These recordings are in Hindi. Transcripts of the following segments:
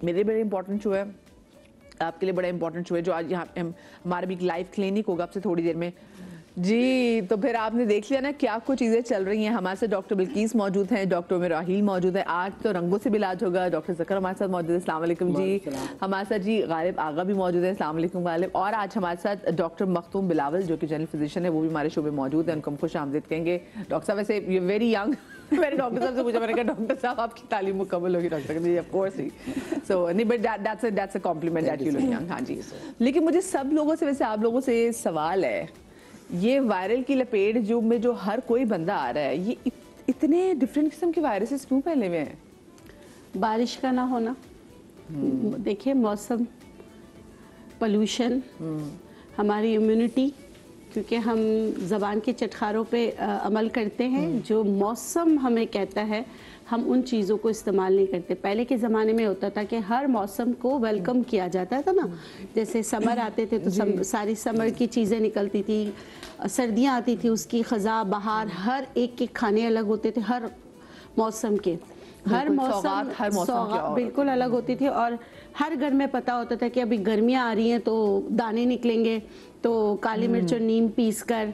मेरे बड़े इंपॉर्टेंट शो है, आपके लिए बड़ा इंपॉर्टेंट शो है, जो आज यहाँ पे हमारा भी लाइव क्लिनिक होगा आपसे थोड़ी देर में जी। तो फिर आपने देख लिया ना क्या कुछ चीज़ें चल रही हैं। हमारे साथ डॉक्टर बिल्कीस मौजूद हैं, डॉक्टर मिराहील मौजूद है, आज तो रंगों से भी इलाज होगा। डॉक्टर ज़कर हमारे साथ मौजूद है, अस्सलाम वालेकुम जी। हमारे साथ जी गालिब आगा भी मौजूद है, अस्सलाम वालेकुम गालिब। और आज हमारे साथ डॉक्टर मखतूम बिलावल जो कि जनरल फिजिशियन है, वो भी हमारे शो में मौजूद है, उनको हम खुश आमदीद कहेंगे। डॉक्टर साहब वैसे यू वेरी यंग मैंने डॉक्टर साहब से पूछा, मैंने कहा डॉक्टर साहब आपकी तालीम मुकम्मल होगी? डॉक्टर जी ऑफ कोर्स ही। सो नहीं but that's a compliment that you look young. हाँ जी। लेकिन मुझे सब लोगों से, वैसे आप लोगों से सवाल है, ये वायरल की लपेट जो हर कोई बंदा आ रहा है, ये इतने डिफरेंट किस्म के वायरसेस क्यों फैले हुए हैं? बारिश का ना होना, देखिए मौसम, पोल्यूशन, हमारी इम्यूनिटी, क्योंकि हम ज़बान के चटखारों पे अमल करते हैं। जो मौसम हमें कहता है हम उन चीज़ों को इस्तेमाल नहीं करते। पहले के ज़माने में होता था कि हर मौसम को वेलकम किया जाता था ना, जैसे समर आते थे तो सारी समर की चीज़ें निकलती थी, सर्दियाँ आती थी उसकी ख़ज़ा, बहार, हर एक के खाने अलग होते थे हर मौसम के। हर मौसम बिल्कुल अलग होती थी और हर घर में पता होता था कि अभी गर्मियाँ आ रही हैं तो दाने निकलेंगे, तो काली मिर्च और नीम पीस कर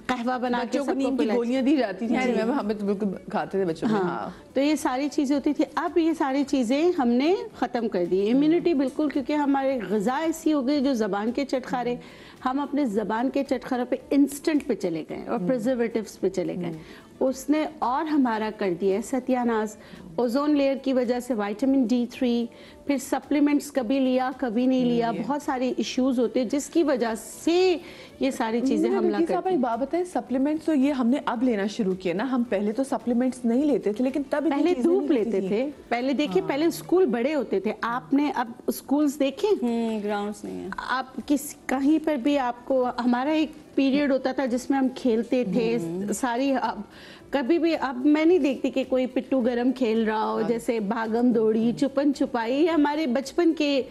कहवा बना के सबको नीम की गोलियां दी जाती थी। हमें तो बिल्कुल खाते थे बच्चों में। हाँ। तो ये सारी चीज़ें होती थी। अब ये सारी चीज़ें हमने ख़त्म कर दी, इम्यूनिटी बिल्कुल, क्योंकि हमारे ग़िज़ा ऐसी हो गई जो ज़बान के चटखारे, हम अपने ज़बान के चटखारे पे इंस्टेंट पे चले गए और प्रिजर्वेटिव्स पे चले गए। उसने और हमारा कर दिया है सत्यानाश। ओजोन लेयर की वजह से विटामिन D3, फिर सप्लीमेंट्स कभी लिया कभी नहीं लिया, बहुत सारे इश्यूज होते हैं जिसकी वजह से ये सारी चीजें हमला करती हैं। आप एक बात बताएं, सप्लीमेंट्स तो ये हमने अब लेना शुरू किया ना, हम पहले तो सप्लीमेंट्स नहीं लेते थे, लेकिन तब पहले धूप लेते थे। पहले देखिए पहले स्कूल बड़े होते थे, आपने अब स्कूल्स देखे? ग्राउंड्स नहीं है। आप कहीं पर भी आपको, हमारा एक पीरियड होता था जिसमें हम खेलते थे सारी। अब कभी भी अब मैं नहीं देखती कि कोई पिट्टू गरम खेल रहा हो, जैसे भागम दौड़ी, छुपन छुपाई, हमारे बचपन के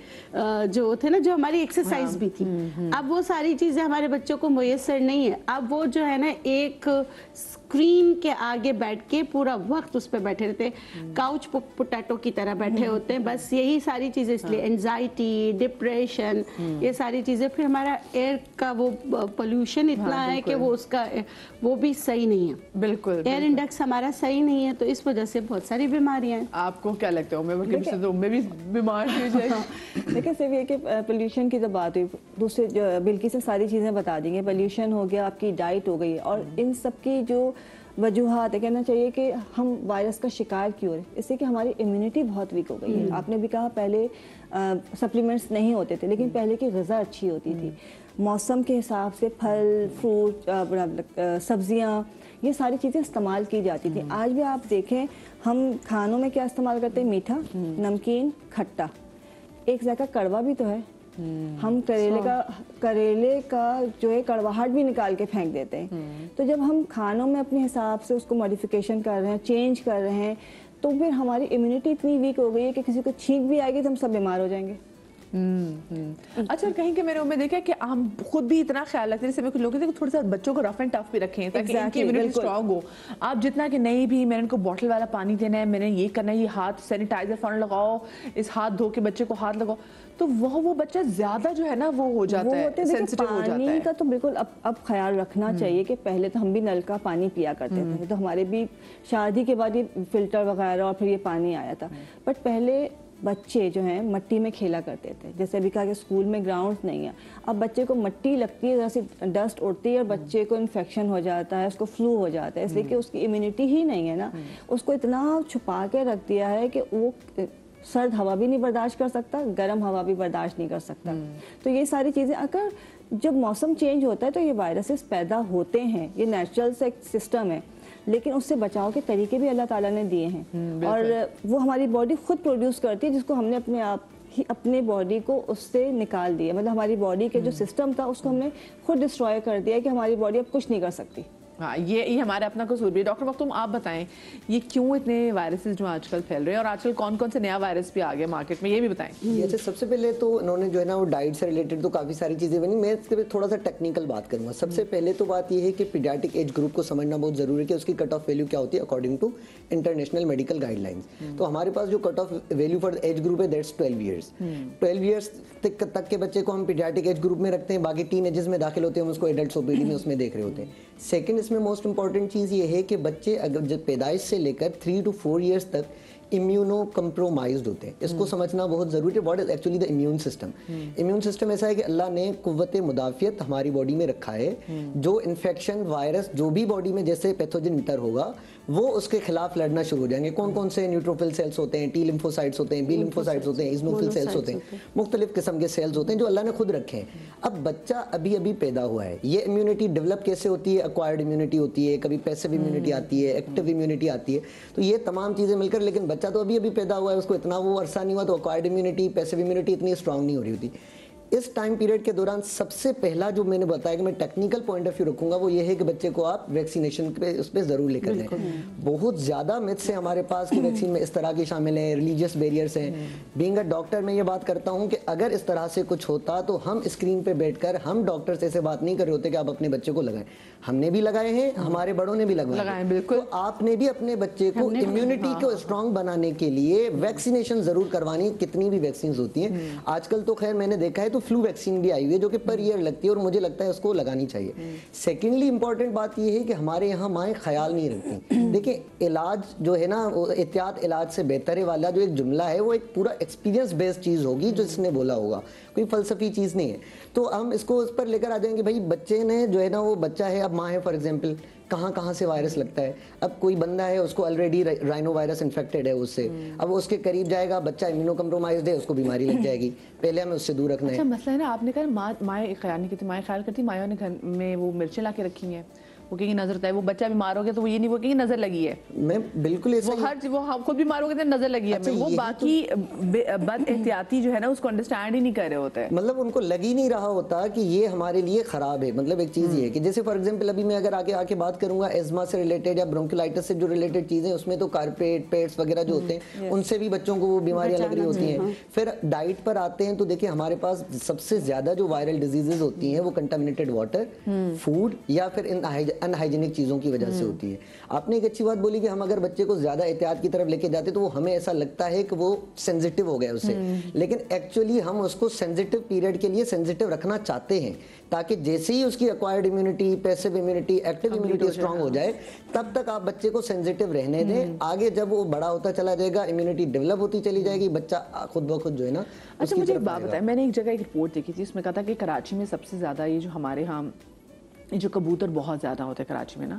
जो थे ना, जो हमारी एक्सरसाइज भी थी। अब वो सारी चीजें हमारे बच्चों को मुयस्सर नहीं है। अब वो जो है ना एक स्क्रीन के आगे बैठ के पूरा वक्त उस पर बैठे रहते, काउच पोटैटो की तरह बैठे होते हैं, बस यही सारी चीजें। इसलिए एंजाइटी, डिप्रेशन, ये सारी चीजें। फिर हमारा एयर का वो पोल्यूशन इतना है कि वो उसका वो भी सही नहीं है। बिल्कुल एयर इंडेक्स हमारा सही नहीं है, तो इस वजह से बहुत सारी बीमारियां हैं। आपको क्या लगता है उम्मे भी बीमार हो जाएगी? देखिए सिर्फ ये कि पोल्यूशन की जब बात हुई, दूसरे बिल्कि से सारी चीज़ें बता देंगे। पोल्यूशन हो गया, आपकी डाइट हो गई, और इन सब की जो वजूहात है, कहना चाहिए कि हम वायरस का शिकार क्यों हो रहे, इससे कि हमारी इम्यूनिटी बहुत वीक हो गई है। आपने भी कहा पहले सप्लीमेंट्स नहीं होते थे, लेकिन पहले की ग़िज़ा अच्छी होती थी, मौसम के हिसाब से फल फ्रूट सब्जियाँ, ये सारी चीज़ें इस्तेमाल की जाती थी। आज भी आप देखें हम खानों में क्या इस्तेमाल करते हैं, मीठा, नमकीन, खट्टा, एक ज़ायका कड़वा भी तो है। हम करेले का जो है कड़वाहट भी निकाल के फेंक देते हैं। तो जब हम खानों में अपने हिसाब से उसको मॉडिफिकेशन कर रहे हैं, चेंज कर रहे हैं, तो फिर हमारी इम्यूनिटी इतनी वीक हो गई है कि किसी को छींक भी आएगी तो हम सब बीमार हो जाएंगे। अच्छा, कहीं के मेरे में देखा कि हम खुद भी इतना ख्याल रखते हैं, जैसे कुछ लोग थोड़ा सा बच्चों को रफ एंड टफ भी रखें ताकि इनकी इम्यूनिटी स्ट्रांग हो। आप जितना कि नहीं भी मैंने इनको बॉटल वाला पानी देना है, मैंने ये करना है, ये हाथ सैनिटाइजर फॉर्म लगाओ, इस हाथ धो के बच्चे को हाथ लगाओ, तो वो बच्चा ज्यादा जो है ना वो हो जाता है, सेंसिटिव हो जाता है। पानी का तो बिल्कुल अब ख्याल रखना चाहिए कि पहले तो हम भी नल का पानी पिया करते थे, तो हमारे भी शादी के बाद ये फिल्टर वगैरह और फिर ये पानी आया था। बट पहले बच्चे जो हैं मट्टी में खेला करते थे, जैसे अभी कहा कि स्कूल में ग्राउंड्स नहीं है, अब बच्चे को मट्टी लगती है, जैसे डस्ट उड़ती है और बच्चे को इन्फेक्शन हो जाता है, उसको फ्लू हो जाता है, इसलिए कि उसकी इम्यूनिटी ही नहीं है ना। उसको इतना छुपा के रख दिया है कि वो सर्द हवा भी नहीं बर्दाश्त कर सकता, गर्म हवा भी बर्दाश्त नहीं कर सकता। तो ये सारी चीज़ें, अगर जब मौसम चेंज होता है तो ये वायरसेस पैदा होते हैं, ये नेचुरल से सिस्टम है, लेकिन उससे बचाव के तरीके भी अल्लाह ताला ने दिए हैं और वो हमारी बॉडी खुद प्रोड्यूस करती है, जिसको हमने अपने आप ही अपने बॉडी को उससे निकाल दिया। मतलब हमारी बॉडी के जो सिस्टम था उसको हमने खुद डिस्ट्रॉय कर दिया कि हमारी बॉडी अब कुछ नहीं कर सकती। हाँ, ये हमारे अपना कसूर भी है। डॉक्टर मखदूम, आप बताएं ये क्यों इतने वायरसेस जो आजकल फैल रहे हैं, और आजकल कौन कौन से नया वायरस भी आ गया मार्केट में, ये भी बताएं। अच्छा, सबसे पहले तो उन्होंने जो है ना वो डाइट से रिलेटेड तो काफ़ी सारी चीज़ें बनी। मैं इसके पे थोड़ा सा टेक्निकल बात करूंगा। सबसे पहले तो बात ये है कि पीडियाट्रिक एज ग्रुप को समझना बहुत ज़रूरी है कि उसकी कट ऑफ वैल्यू क्या होती है according to international medical guidelines. तो हमारे पास जो cut off value for age group है दैट्स 12 ईयर्स। 12 ईयर्स तक के बच्चे को हम पीडियाट्रिक एज ग्रुप में रखते हैं, बाकी टीन एजेस में दाखिल होते हैं हम उसको एडल्ट ओपीडी में उसमें देख रहे होते हैं। सेकंड, इसमें मोस्ट इंपॉर्टेंट चीज़ ये है कि बच्चे अगर जब पैदाइश से लेकर 3 to 4 ईयर्स तक इम्यूनो कंप्रोमाइज्ड होते हैं। इसको समझना बहुत ज़रूरी है। What is actually the immune system? Immune system ऐसा है कि अल्लाह ने कुव्वत मुदाफ़ियत हमारी बॉडी में रखा है। जो इन्फेक्शन, वायरस, जो भी बॉडी में जैसे पैथोजन इंटर होगा वो उसके खिलाफ लड़ना शुरू हो जाएंगे। कौन कौन से न्यूट्रोफिल सेल्स होते हैं, टी लिम्फोसाइट्स होते हैं, बी लिम्फोसाइट्स होते हैं, इज़नोफिल सेल्स होते हैं, मुख्तलिफ किस्म के सेल्स होते हैं जो अल्लाह ने खुद रखे हैं। अब बच्चा अभी अभी पैदा हुआ है, ये इम्यूनिटी डेवलप कैसे होती है? एक्वायर्ड इम्यूनिटी होती है, कभी पैसिव इम्यूनिटी आती है, एक्टिव इम्यूनिटी आती है। तो ये तमाम चीज़ें मिलकर, लेकिन बच्चा तो अभी अभी पैदा हुआ है, उसको इतना वो अरसा नहीं हुआ, तो एक्वायर्ड इम्यूनिटी, पैसिव इम्यूनिटी इतनी स्ट्रांग नहीं हो रही होती। इस टाइम पीरियड के दौरान सबसे पहला जो मैंने बताया कि मैं टेक्निकल पॉइंट ऑफ व्यू रखूंगा वो ये है कि बच्चे को आप वैक्सीनेशन पे उस पर जरूर लेकर दें। बहुत ज्यादा मिथ्स है हमारे पास कि वैक्सीन में इस तरह की शामिल है, रिलीजियस बैरियर्स हैं। बीइंग अ डॉक्टर मैं ये बात करता हूँ कि अगर इस तरह से कुछ होता तो हम स्क्रीन पे बैठकर हम डॉक्टर से ऐसे बात नहीं कर रहे होते कि आप अपने बच्चे को लगाएं। हमने भी लगाए हैं, हमारे बड़ों ने भी लगाए, बिल्कुल। तो आपने भी अपने बच्चे को इम्यूनिटी को स्ट्रांग बनाने के लिए वैक्सीनेशन जरूर करवानी। कितनी भी वैक्सीन होती हैं आजकल, तो खैर मैंने देखा है तो फ्लू वैक्सीन भी आई हुई है जो कि पर ईयर लगती है और मुझे लगता है उसको लगानी चाहिए। सेकेंडली इंपॉर्टेंट बात यह है कि हमारे यहाँ माएँ ख्याल नहीं रखती। देखिए, इलाज जो है ना, एहतियात इलाज से बेहतर है वाला जो एक जुमला है वो एक पूरा एक्सपीरियंस बेस्ड चीज़ होगी जो इसने बोला होगा, कोई फलसफी चीज़ नहीं है। तो हम इसको उस पर लेकर आ जाएंगे, भाई बच्चे ने जो है ना, वो बच्चा है, अब माँ है फॉर एग्जाम्पल, कहाँ कहाँ से वायरस लगता है। अब कोई बंदा है उसको ऑलरेडी राइनो वायरस इन्फेक्टेड है उससे, अब उसके करीब जाएगा, बच्चा इम्यूनो कम्प्रोमाइज्ड है, उसको बीमारी लग जाएगी। पहले हमें उससे दूर रखना है। अच्छा, मसला है ना, आपने कहा माएँ ख्याल नहीं करती, माएँ ख्याल करती, मायों ने घर में वो मिर्चें ला के रखी हैं, वो कहेंगी नजर होता है, वो बच्चा बीमार हो गया तो वो ये नहीं, वो कहेंगी नजर लगी है। मैं बिल्कुल ऐसा वो हर वो हम खुद बीमार हो गए थे, नजर लगी है। अच्छा, वो बाकी बद एहतियाती जो है ना उसको अंडरस्टैंड ही नहीं कर रहे होते हैं। मतलब उनको लग ही नहीं रहा होता कि ये हमारे लिए खराब है। मतलब एक चीज़ ये है कि जैसे फॉर एग्जांपल अभी मैं अगर आके बात करूंगा एज़मा से रिलेटेड या ब्रोंकियोलाइटिस से जो रिलेटेड चीज़ें, उसमें तो कारपेट, पेट्स वगैरह जो होते हैं उनसे भी बच्चों को वो बीमारियां लग रही होती हैं। फिर डाइट पर आते हैं तो देखिए हमारे पास सबसे ज्यादा जो वायरल डिजीजेज होती हैं वो कंटामिनेटेड वाटर, फूड या फिर अनहाइजीनिक चीज़ों की वजह से होती है। आपने एक अच्छी बात बोली कि हम अगर बच्चे को ज्यादा एहतियात की तरफ लेके जाते तो वो हमें ऐसा लगता है कि वो सेंसिटिव हो गया उससे, लेकिन एक्चुअली हम उसको सेंसिटिव पीरियड के लिए सेंसिटिव रखना चाहते हैं ताकि जैसे ही उसकी acquired immunity, passive immunity, active immunity strong हो जाए तब तक आप बच्चे को सेंसिटिव रहने दें। आगे जब वो बड़ा होता चला जाएगा, इम्यूनिटी डेवलप होती चली जाएगी, बच्चा खुद ब खुद जो है ना। अच्छा, मुझे एक बात बताएं, मैंने एक जगह एक रिपोर्ट देखी थी, उसमें कहा था कि कराची में सबसे ज्यादा ये जो हमारे यहाँ जो कबूतर बहुत ज्यादा होते हैं कराची में ना,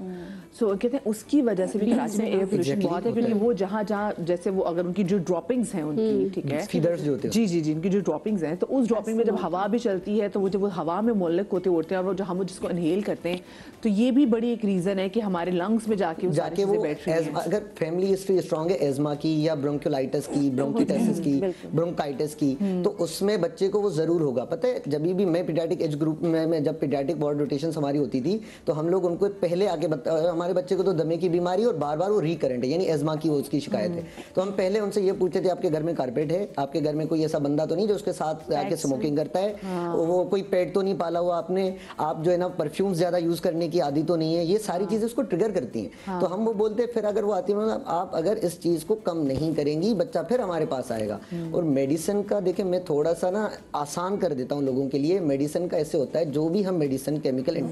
सो कहते हैं उसकी वजह से भी कराची में एयर पोल्यूशन बहुत है, क्योंकि वो जहाँ जैसे वो अगर उनकी जो ड्रॉपिंग्स हैं उनकी, ठीक है, फीडर्स जो होते हैं, जी जी जी, उनकी जो ड्रॉपिंग्स हैं, तो उस ड्रॉपिंग में जब हवा भी चलती है तो वो जब वो हवा में मोलक होते उड़ते हैं और वो जो हम जिसको इनहेल करते हैं, तो ये भी बड़ी एक रीजन है कि हमारे लंग्स में जाके वो बैठ रही है। अगर फैमिली हिस्ट्री स्ट्रांग है एज़मा की या ब्रोंकियोलाइटिस की, ब्रोंकिटिस की, ब्रोंकाइटिस की, तो उसमें बच्चे को वो जरूर होगा। पता है, जब भी मैं पीडियाट्रिक एज ग्रुप में जब पीडियाट्रिक वार्ड रोटेशन हमारी होती थी तो हम लोग उनको पहले आके हमारे बच्चे को तो दमे की बीमारी और बार बार वो रिकरेंट है, यानी एज़मा की वो उसकी शिकायत है, तो हम पहले उनसे ये पूछते थे आपके घर में कारपेट है, आपके घर में कोई ऐसा बंदा तो नहीं जो उसके साथ आके स्मोकिंग करता है, वो कोई पेट तो नहीं पाला हुआ आपने, आप जो है ना परफ्यूम्स ज्यादा यूज करने की आदत तो नहीं है। ये सारी चीजें उसको ट्रिगर करती हैं। तो हम वो बोलते हैं, फिर अगर वो आती है आप अगर इस चीज को कम नहीं करेंगी बच्चा फिर हमारे पास आएगा। और मेडिसिन का देखिए मैं थोड़ा सा ना आसान कर देता हूँ लोगों के लिए। मेडिसिन का ऐसे होता है, जो भी हम मेडिसिन केमिकल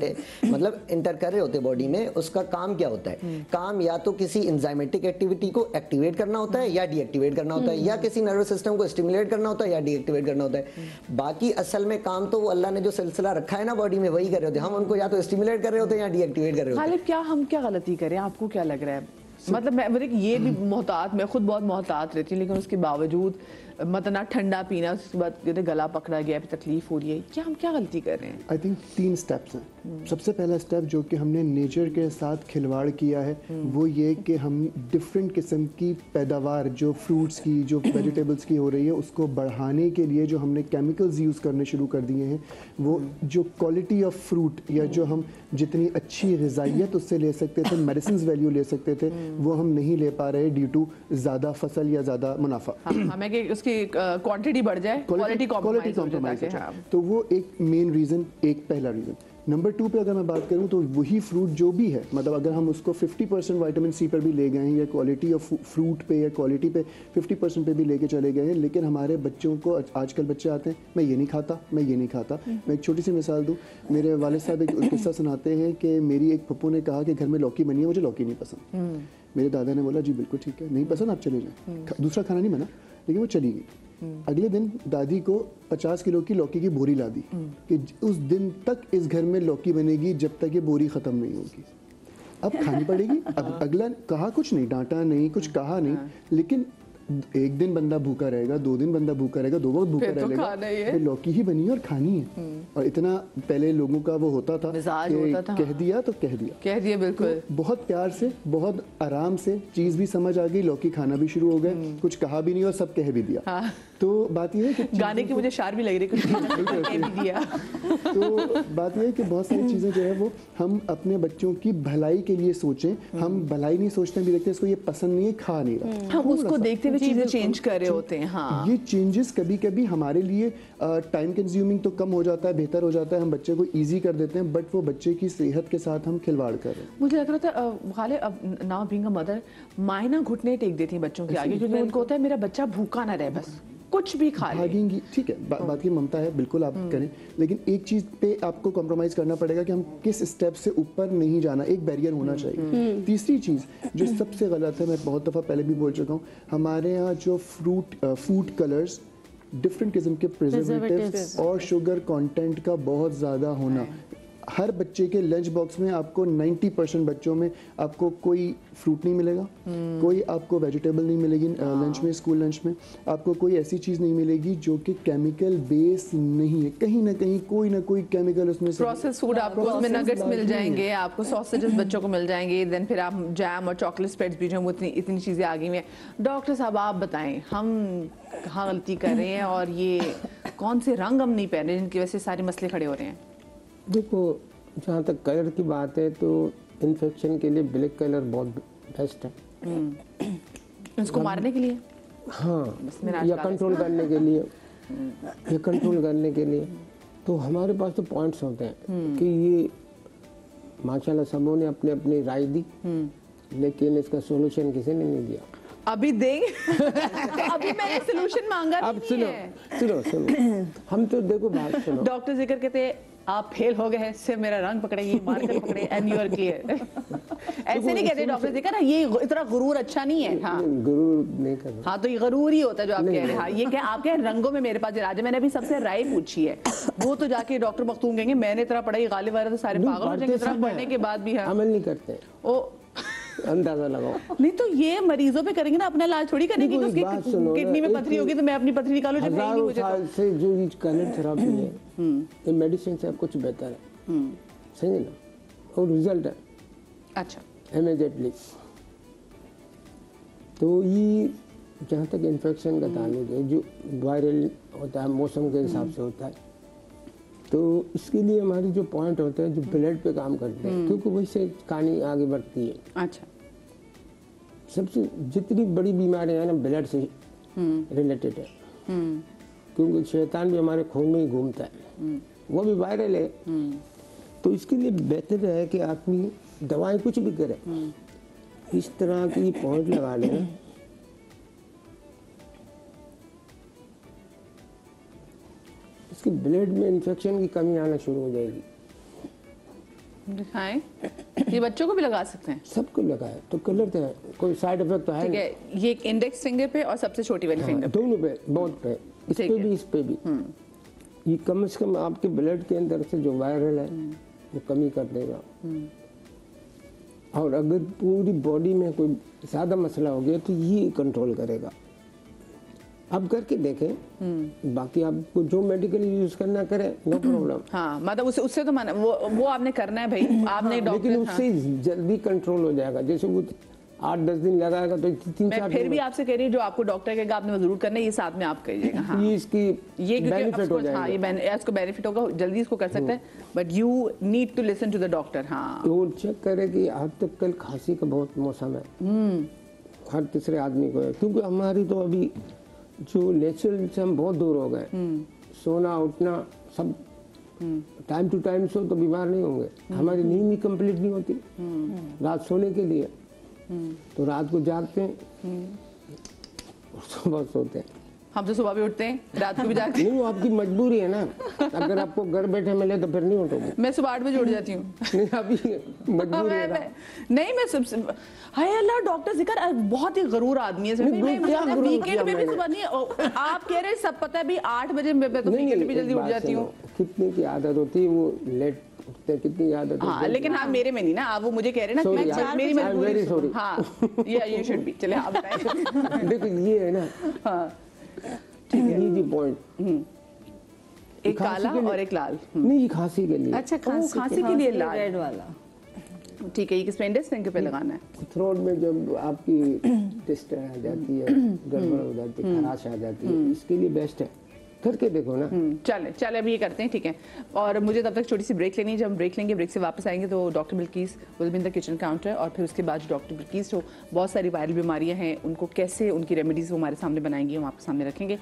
मतलब इंटर कर रहे होते बॉडी में, उसका काम क्या होता है? काम या तो किसी एंजाइमेटिक एक्टिविटी को एक्टिवेट करना होता है या डीएक्टिवेट करना होता है, या किसी नर्वस सिस्टम को स्टिमुलेट करना होता है या डीएक्टिवेट करना होता है। बाकी असल में काम तो वो अल्लाह ने जो सिलसिला रखा है ना बॉडी में वही कर रहे होते हैं। हम उनको या तो स्टिमुलेट कर रहे होते हैं या डीएक्टिवेट कर रहे होते हैं। क्या हम क्या गलती करें, आपको क्या लग रहा है? मतलब मैं ये भी मोहतात, मैं खुद बहुत मोहतात रहती हूँ, लेकिन उसके बावजूद मतलब ना ठंडा पीना, उसके बाद कहते गला पकड़ा गया, फिर तकलीफ हो रही है, क्या हम क्या गलती कर रहे हैं? आई थिंक 3 स्टेप्स हैं। सबसे पहला स्टेप जो कि हमने नेचर के साथ खिलवाड़ किया है वो ये कि हम डिफरेंट किस्म की पैदावार जो फ्रूट्स की, जो वेजिटेबल्स की हो रही है, उसको बढ़ाने के लिए जो हमने केमिकल्स यूज़ करने शुरू कर दिए हैं, वो जो क्वालिटी ऑफ फ्रूट या जो हम जितनी अच्छी ग़िज़ाइयत उससे ले सकते थे, मेडिसिन वैल्यू ले सकते थे, वो हम नहीं ले पा रहे ड्यू टू ज़्यादा फसल या ज़्यादा मुनाफा। हमें कि उसकी क्वांटिटी बढ़ जाए, क्वालिटी कॉम्प्रोमाइज हो जाए। तो वो एक मेन रीज़न, एक पहला रीज़न। नंबर 2 पे अगर मैं बात करूं तो वही फ्रूट जो भी है, मतलब अगर हम उसको 50% विटामिन सी पर भी ले गए हैं या क्वालिटी ऑफ फ्रूट पे या क्वालिटी पे 50% पे भी लेके चले गए हैं, लेकिन हमारे बच्चों को, आजकल बच्चे आते हैं मैं ये नहीं खाता, मैं ये नहीं खाता। मैं एक छोटी सी मिसाल दूं, मेरे वालिद साहब एक किस्सा सुनाते हैं कि मेरी एक पप्पू ने कहा कि घर में लौकी बनी है, मुझे लौकी नहीं पसंद। मेरे दादा ने बोला जी बिल्कुल ठीक है, नहीं पसंद आप चले जाएं, दूसरा खाना नहीं बना, लेकिन वो चली गई। अगले दिन दादी को 50 किलो की लौकी की बोरी ला दी कि उस दिन तक इस घर में लौकी बनेगी जब तक ये बोरी खत्म नहीं होगी। अब खानी पड़ेगी। अब अगला कहा कुछ नहीं, डांटा नहीं, कुछ कहा नहीं, लेकिन एक दिन बंदा भूखा रहेगा, 2 दिन बंदा भूखा रहेगा, 2 वक्त भूखा रहेगा, फिर लौकी ही बनी है और खानी है। और इतना पहले लोगों का वो होता था कि कह दिया तो कह दिया बिल्कुल, तो बहुत प्यार से, बहुत आराम से चीज भी समझ आ गई, लौकी खाना भी शुरू हो गए, कुछ कहा भी नहीं और सब कह भी दिया। तो बात यह है कि गाने की मुझे शार भी लग रही है तो बात यह है कि बहुत सारी चीजें जो है वो हम अपने बच्चों की भलाई के लिए सोचें, हम भलाई नहीं सोचते भी देखते इसको ये पसंद नहीं है, खा नहीं रहा, हम उसको देखते हुए चीजें चेंज कर रहे होते हैं। हाँ, ये चेंजेस कभी कभी हमारे लिए टाइम कंज्यूमिंग तो कम हो जाता है, बेहतर हो जाता है, हम बच्चे को ईजी कर देते हैं, बट वो बच्चे की सेहत के साथ हम खिलवाड़ कर रहे हैं। मुझे लग रहा था खाले अब नाउ बीइंग अ मदर, माँ ना घुटने टेक देती हैं बच्चों के आगे, क्योंकि उनको होता है मेरा बच्चा भूखा ना रहे, बस कुछ भी खा ले। भागेंगी, ठीक है, बात की ममता है, बिल्कुल आप करें, लेकिन एक चीज पे आपको कॉम्प्रोमाइज करना पड़ेगा कि हम किस स्टेप से ऊपर नहीं जाना, एक बैरियर होना चाहिए। तीसरी चीज जो सबसे गलत है, मैं बहुत दफा पहले भी बोल चुका हूँ, हमारे यहाँ जो फूड कलर्स, डिफरेंट किस्म के प्रिजर्वेटिव्स और शुगर कंटेंट का बहुत ज़्यादा होना। हर बच्चे के लंच बॉक्स में आपको 90% बच्चों में आपको कोई फ्रूट नहीं मिलेगा, कोई आपको वेजिटेबल नहीं मिलेगी लंच में, स्कूल लंच में आपको कोई ऐसी चीज़ नहीं मिलेगी जो कि केमिकल बेस नहीं है, कहीं ना कहीं कोई ना कोई केमिकल उसमें से। प्रोसेस फूड आपको उसमें नगेट्स मिल जाएंगे, आपको सॉसेजेस बच्चों को मिल जाएंगे, देन फिर आप जैम और चॉकलेट स्प्रेड्स भी जो वो इतनी चीज़ें आ गई हैं। डॉक्टर साहब आप बताएं, हम कहाँ गलती कर रहे हैं और ये कौन से रंग हम नहीं पहन रहे जिनकी वजह से सारे मसले खड़े हो रहे हैं? देखो, जहाँ तक कलर की बात है तो इन्फेक्शन के लिए ब्लैक कलर बहुत बेस्ट है। इसको मारने के लिए, हाँ, या कंट्रोल करने के लिए, या कंट्रोल करने के लिए तो हमारे पास तो पॉइंट्स होते हैं कि ये माशाल्लाह सबों ने अपनी अपनी राय दी, लेकिन इसका सोल्यूशन किसी ने नहीं दिया। अभी देंगे अभी मैंने सोल्यूशन मांगा अब सुनो हम तो देखो बात सुनो, डॉक्टर जिक्र कहते हैं आप फेल हो गए हैं, सिर्फ मेरा रंग पकड़ेंगे, मार्कर पकड़े एंड यू आर क्लियर। ऐसे नहीं कहते डॉक्टर जिक्र, ये इतना गुरूर अच्छा नहीं है। हाँ, गुरूर नहीं कर, हाँ, तो ये गुरूर ही होता है जो आप कह रहे हैं। हाँ, ये क्या आप कह रंगों में मेरे पास इलाज है। मैंने अभी सबसे राय पूछी है, वो तो जाके डॉक्टर मखतूम कहेंगे मैंने इतना पढ़ाई, गालिब वाले तो सारे पागल हो जाएंगे, इतना पढ़ने के बाद भी अमल नहीं करते। ओ अंदाजा लगाओ। नहीं तो ये मरीजों पे करेंगे ना, अपना इलाज थोड़ी करेंगे कि उसकी किडनी में पथरी होगी तो मैं अपनी पथरी निकालूं जब नहीं मुझे साल से जो ये कलर थेरेपी है ये मेडिसिन से कुछ बेहतर है, सही है ना, और रिजल्ट है अच्छा इमीडिएटली। तो ये जहाँ तक इन्फेक्शन का ताल्लुक है, जो वायरल होता है मौसम के हिसाब से होता है, तो इसके लिए हमारे जो पॉइंट होते हैं जो ब्लड पे काम करते हैं, क्योंकि वही से कहानी आगे बढ़ती है। अच्छा, सबसे जितनी बड़ी बीमारियां हैं ना ब्लड से रिलेटेड है, क्योंकि शैतान भी हमारे खून में ही घूमता है, वो भी वायरल है। तो इसके लिए बेहतर है कि आदमी दवाएं कुछ भी करे, इस तरह की पॉइंट लगा लें, इसके ब्लड में इन्फेक्शन की कमी आना शुरू हो जाएगी। दिखाएं, ये बच्चों को भी लगा सकते हैं? सबको लगाए तो कलर तो है, कोई साइड इफेक्ट तो है ठीक है। ये इंडेक्स फिंगर पे और सबसे छोटी वाली फिंगर पे, दोनों पे, बहुत पे, इस पे भी, इस पे भी। ये कम से कम आपके ब्लड के अंदर से जो वायरल है वो कमी कर देगा। और अगर पूरी बॉडी में कोई ज़्यादा मसला हो गया तो ये कंट्रोल करेगा। आप करके देखें, बाकी आपको जो मेडिकल यूज करना करें, नो प्रॉब्लम। हाँ, मतलब उससे तो वो आपने करना है भाई, आपने डॉक्टर। लेकिन उससे जल्दी कंट्रोल हो जाएगा। जैसे वो 8-10 दिन लगाएगा तो 3-4 मैं फिर भी आपसे कह रही हूँ, जो आपको डॉक्टर कहेगा आपने वो जरूर करना है, ये साथ में आप कहिएगा। हाँ, ये इसकी बेनिफिट हो जाएगा। हाँ, ये इसको बेनिफिट होगा, जल्दी इसको कर सकते हैं, but you need to listen to the doctor. हाँ, वो चेक करे कि आजकल खांसी का बहुत मौसम है, हर तीसरे आदमी को है, क्योंकि हमारी तो अभी जो नेचुरल से हम बहुत दूर हो गए। सोना उठना सब टाइम टू टाइम सो तो बीमार नहीं होंगे। हमारी नींद ही कंप्लीट नहीं होती रात सोने के लिए, तो रात को जागते हैं और सुबह सोते हैं। हम तो सुबह भी उठते हैं, रात को भी जागते हैं। नहीं, वो आपकी मजबूरी है ना। अगर आपको घर बैठे मिले तो फिर नहीं उठोगे। मैं सुबह 8 बजे उठ जाती हूँ। नहीं, अभी मजबूरी है ना। नहीं, मैं सबसे हाय अल्लाह, डॉक्टर जिक्र बहुत ही गरूर आदमी है। वीकेंड में भी सुबह नहीं, आप कह रहे सब पता है भी 8 बजे मैं तो वीकेंड भी जल्दी उठ जाती हूँ। कितने की आदत होती है वो लेट उठते, कितनी आदत होती है। हाँ, लेकिन हाँ मेरे में नहीं ना, आप वो मुझे कह रहे ना कि मैं मेरी मजबूरी। हाँ, ये शुड बी। चले आप बताएं। देखो ये है ना, हाँ, ये भी पॉइंट, एक काला और एक लाल। नहीं, खांसी के लिए। अच्छा, खांसी के लिए लाल, रेड वाला। ठीक है। ये किस पेंडेस पे लगाना है? थ्रोट में जब आपकी टेस्ट आ जाती है, गड़बड़ हो जाती है, खराश आ जाती है, इसके लिए बेस्ट है, करके देखो ना। चले अभी ये करते हैं, ठीक है। और मुझे तब तक छोटी सी ब्रेक लेनी है। जब हम ब्रेक लेंगे, ब्रेक से वापस आएंगे तो doctor Bilkis will be in the kitchen counter, और फिर उसके बाद डॉक्टर बिल्किस जो बहुत सारी वायरल बीमारियां हैं उनको कैसे, उनकी रेमेडीज वो हमारे सामने बनाएंगी, हम आपके सामने रखेंगे।